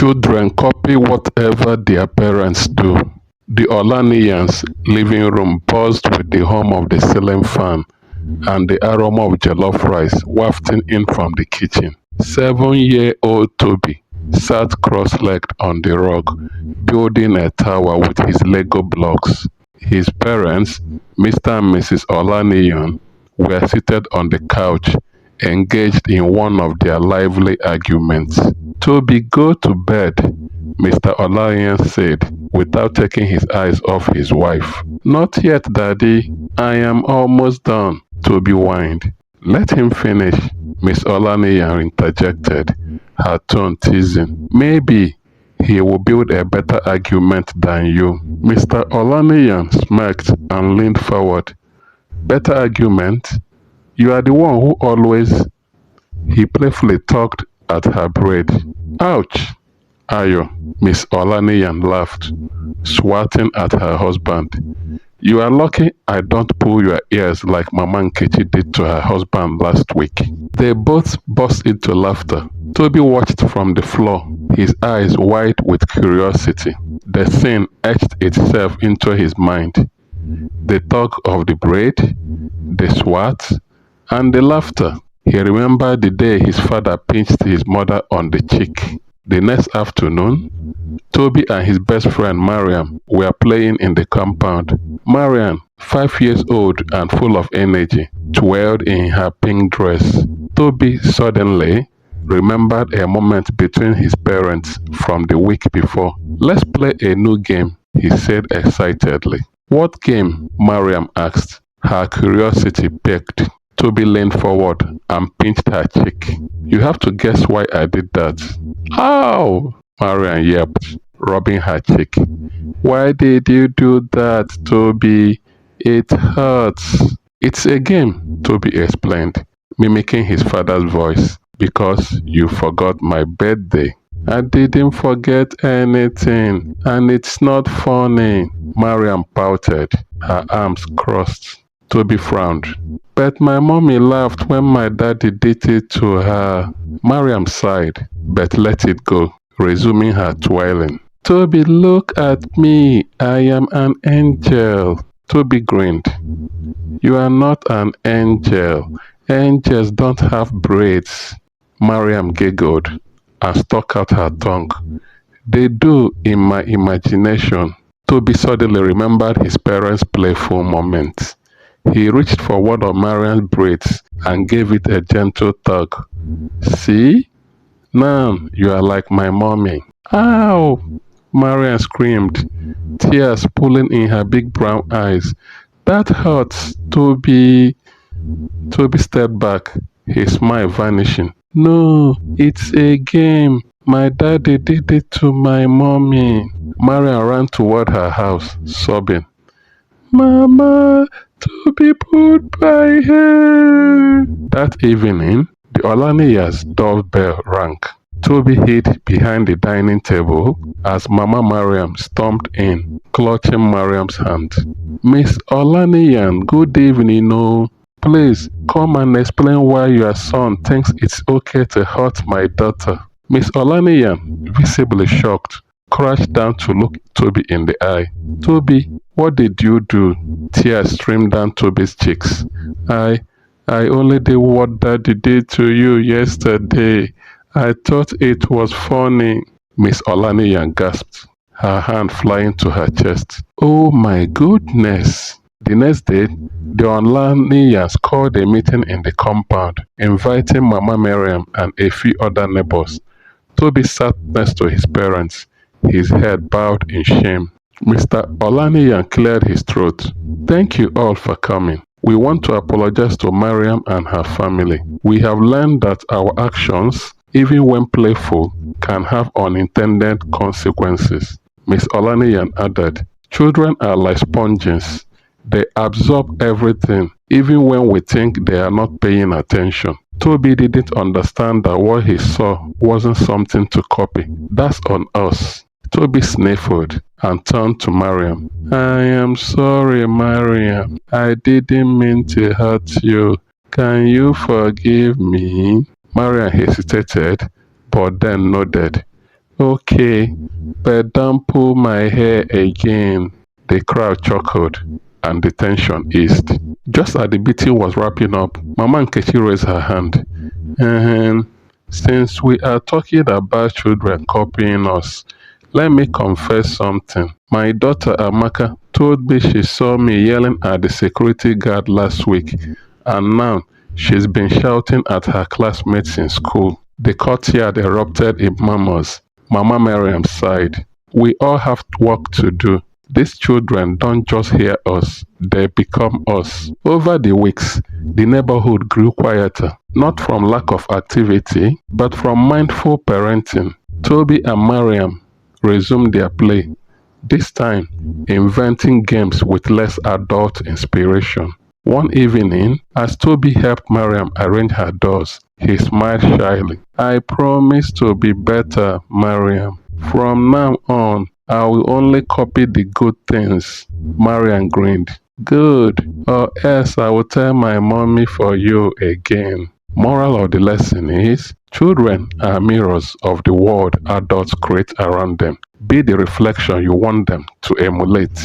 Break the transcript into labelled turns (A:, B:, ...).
A: Children copy whatever their parents do. The Olanians' living room buzzed with the hum of the ceiling fan and the aroma of jollof rice wafting in from the kitchen. 7-year-old Toby sat cross-legged on the rug, building a tower with his Lego blocks. His parents, Mr. and Mrs. Olaniyan, were seated on the couch, engaged in one of their lively arguments. "Toby, go to bed," Mr. Olaniyan said, without taking his eyes off his wife. "Not yet, Daddy. I am almost done," Toby whined. "Let him finish," Miss Olaniyan interjected, her tone teasing. "Maybe he will build a better argument than you." Mr. Olaniyan smirked and leaned forward. "Better argument? You are the one who always..." He playfully tugged at her braid. "Ouch, Ayo," Miss Olaniyan laughed, swatting at her husband. "You are lucky I don't pull your ears like Mama Nkechi did to her husband last week." They both burst into laughter. Toby watched from the floor, his eyes wide with curiosity. The scene etched itself into his mind. The tug of the braid, the swat, and the laughter. He remembered the day his father pinched his mother on the cheek. The next afternoon, Toby and his best friend Mariam were playing in the compound. Mariam, 5 years old and full of energy, twirled in her pink dress. Toby suddenly remembered a moment between his parents from the week before. "Let's play a new game," he said excitedly. "What game?" Mariam asked, her curiosity piqued. Toby leaned forward and pinched her cheek. "You have to guess why I did that." "Ow!" Mariam yelped, rubbing her cheek. "Why did you do that, Toby? It hurts." "It's a game," Toby explained, mimicking his father's voice. "Because you forgot my birthday." "I didn't forget anything, and it's not funny." Mariam pouted, her arms crossed. Toby frowned. "But my mommy laughed when my daddy did it to her." Mariam sighed, but let it go, resuming her twirling. "Toby, look at me. I am an angel." Toby grinned. "You are not an angel. Angels don't have braids." Mariam giggled and stuck out her tongue. "They do in my imagination." Toby suddenly remembered his parents' playful moments. He reached for one of Mariam's braids and gave it a gentle tug. "See? Now you are like my mommy." "Ow!" Mariam screamed, tears pooling in her big brown eyes. "That hurts, Toby." Toby stepped back, his smile vanishing. "No, it's a game. My daddy did it to my mommy." Mariam ran toward her house, sobbing. "Mama, Toby pulled my hair." That evening, the Olaniya's doorbell rang. Toby hid behind the dining table as Mama Mariam stormed in, clutching Mariam's hand. "Miss Olaniyan, good evening, no. Please, come and explain why your son thinks it's okay to hurt my daughter." Miss Olaniyan, visibly shocked, crouched down to look Toby in the eye. "Toby, what did you do?" Tears streamed down Toby's cheeks. I only did what Daddy did to you yesterday. I thought it was funny." Miss Olaniyan gasped, her hand flying to her chest. "Oh my goodness." The next day, the Olaniyans called a meeting in the compound, inviting Mama Mariam and a few other neighbors. Toby sat next to his parents, his head bowed in shame. Mr. Olaniyan cleared his throat. "Thank you all for coming. We want to apologize to Mariam and her family. We have learned that our actions, even when playful, can have unintended consequences." Miss Olaniyan added, "Children are like sponges. They absorb everything, even when we think they are not paying attention." Toby didn't understand that what he saw wasn't something to copy. "That's on us." Toby sniffled and turned to Mariam. "I am sorry, Mariam. I didn't mean to hurt you. Can you forgive me?" Mariam hesitated, but then nodded. Okay, but don't pull my hair again. The crowd chuckled, and the tension eased. Just as the meeting was wrapping up, Mama Nkechi raised her hand. Since we are talking about children copying us, let me confess something. My daughter Amaka told me she saw me yelling at the security guard last week, and now she's been shouting at her classmates in school. The courtyard erupted in murmurs. Mama Miriam sighed. We all have work to do. These children don't just hear us, they become us. Over the weeks, the neighborhood grew quieter, not from lack of activity, but from mindful parenting. Toby and Mariam resumed their play, this time inventing games with less adult inspiration. One evening, as Toby helped Mariam arrange her dolls, he smiled shyly. I promise to be better, Mariam. From now on, I will only copy the good things. Mariam grinned. Good, or else I will tell my mommy for you again. Moral of the lesson is children are mirrors of the world adults create around them. Be the reflection you want them to emulate.